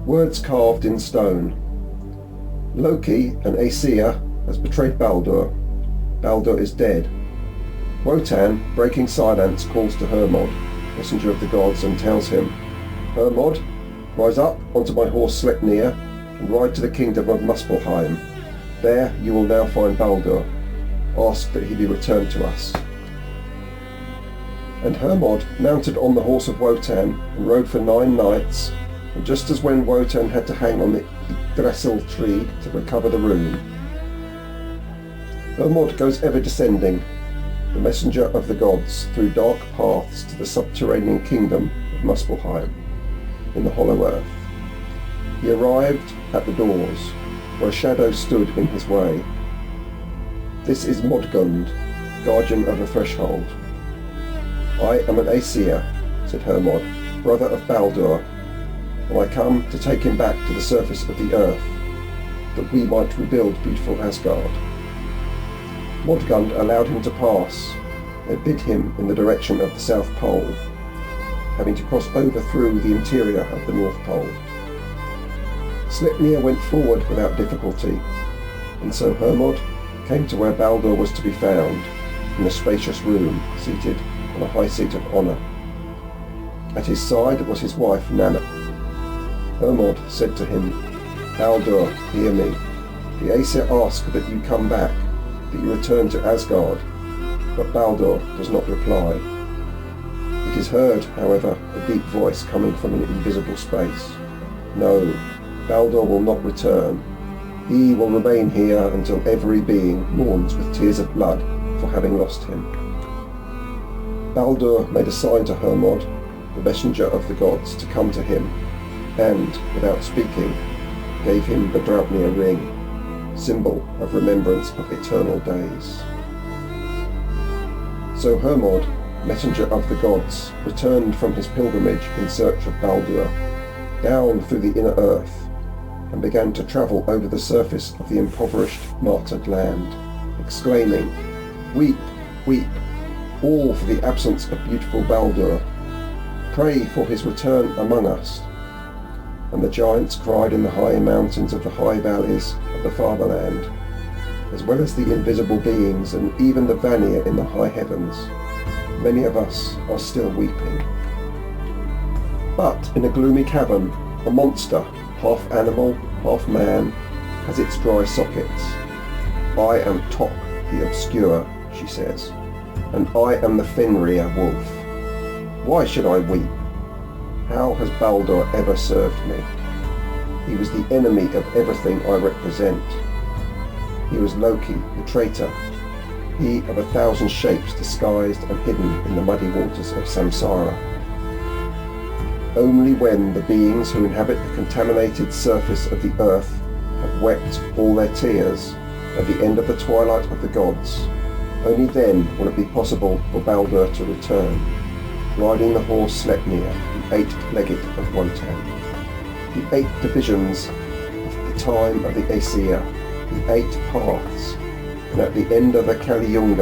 Words carved in stone. Loki, an Aesir, has betrayed Baldur. Baldur is dead. Wotan, breaking silence, calls to Hermod, messenger of the gods, and tells him, Hermod, rise up onto my horse Sleipnir and ride to the kingdom of Muspelheim. There you will now find Baldur. Ask that he be returned to us. And Hermod mounted on the horse of Wotan and rode for 9 nights, and just as when Wotan had to hang on the Yggdrasil tree to recover the rune. Hermod goes ever descending, the messenger of the gods, through dark paths to the subterranean kingdom of Muspelheim, in the hollow earth. He arrived at the doors, where a shadow stood in his way. This is Modgund, guardian of the threshold. I am an Aesir, said Hermod, brother of Baldur, and I come to take him back to the surface of the earth, that we might rebuild beautiful Asgard. Modgund allowed him to pass, and bid him in the direction of the South Pole, having to cross over through the interior of the North Pole. Sleipnir went forward without difficulty, and so Hermod came to where Baldur was to be found, in a spacious room, seated on a high seat of honour. At his side was his wife Nanna. Hermod said to him, Baldur, hear me. The Aesir ask that you come back, that you return to Asgard, but Baldur does not reply. It is heard, however, a deep voice coming from an invisible space. No, Baldur will not return. He will remain here until every being mourns with tears of blood for having lost him. Baldur made a sign to Hermod, the messenger of the gods, to come to him, and, without speaking, gave him the Draupnir ring, symbol of remembrance of eternal days. So Hermod, messenger of the gods, returned from his pilgrimage in search of Baldur, down through the inner earth, and began to travel over the surface of the impoverished, martyred land, exclaiming, Weep, weep, all for the absence of beautiful Baldur. Pray for his return among us. And the giants cried in the high mountains of the high valleys of the fatherland, as well as the invisible beings and even the Vanir in the high heavens. Many of us are still weeping. But in a gloomy cavern, a monster, half animal, half man, has its dry sockets. I am Tok, the Obscure, she says, and I am the Fenrir wolf. Why should I weep? How has Baldur ever served me? He was the enemy of everything I represent. He was Loki, the traitor, he of 1,000 shapes disguised and hidden in the muddy waters of Samsara. Only when the beings who inhabit the contaminated surface of the earth have wept all their tears at the end of the twilight of the gods, only then will it be possible for Baldur to return, riding the horse Sleipnir, the 8-legged of Wotan. The 8 divisions of the time of the Aesir, the 8 paths, and at the end of the Kali-Yunga,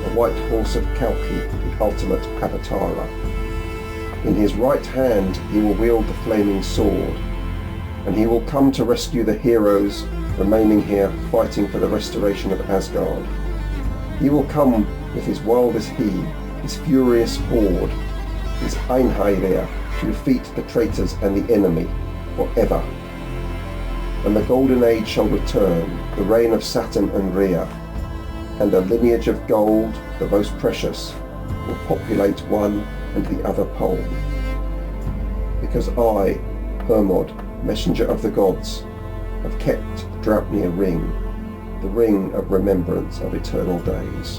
the white horse of Kalki, the ultimate Avatara. In his right hand he will wield the flaming sword, and he will come to rescue the heroes remaining here fighting for the restoration of Asgard. He will come with his wildest heed, his furious horde, his Einherjar, to defeat the traitors and the enemy forever. And the golden age shall return, the reign of Saturn and Rhea, and a lineage of gold, the most precious, will populate one and the other pole. Because I, Hermod, messenger of the gods, have kept the Draupnir ring, the ring of remembrance of eternal days.